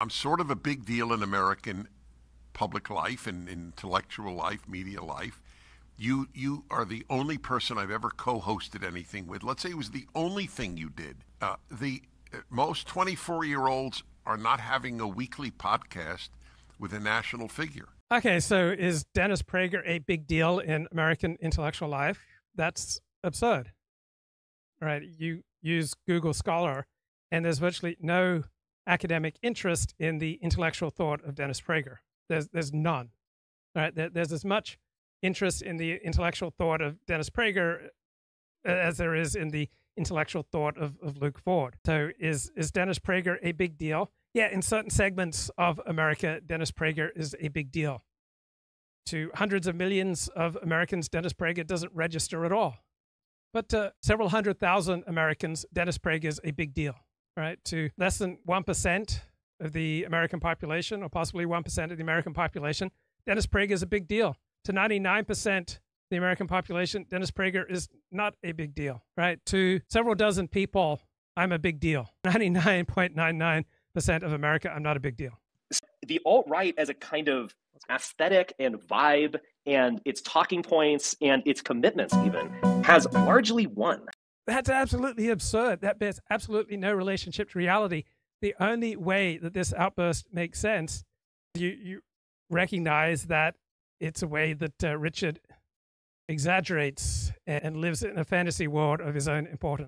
I'm sort of a big deal in American public life and intellectual life, media life. You are the only person I've ever co-hosted anything with. Let's say it was the only thing you did. The most 24-year-olds are not having a weekly podcast with a national figure. Okay, so is Dennis Prager a big deal in American intellectual life? That's absurd. Right? You use Google Scholar, and there's virtually no academic interest in the intellectual thought of Dennis Prager. There's none. Right? There's as much interest in the intellectual thought of Dennis Prager as there is in the intellectual thought of Luke Ford. So is Dennis Prager a big deal? Yeah, in certain segments of America, Dennis Prager is a big deal. To hundreds of millions of Americans, Dennis Prager doesn't register at all. But to several 100,000 Americans, Dennis Prager is a big deal, right? To less than 1% of the American population, or possibly 1% of the American population, Dennis Prager is a big deal. To 99% of the American population, Dennis Prager is not a big deal, right? To several dozen people, I'm a big deal. 99.99% of America, I'm not a big deal. The alt-right as a kind of aesthetic and vibe and its talking points and its commitments even has largely won. That's absolutely absurd. That bears absolutely no relationship to reality. The only way that this outburst makes sense, you recognize that it's a way that Richard exaggerates and lives in a fantasy world of his own importance.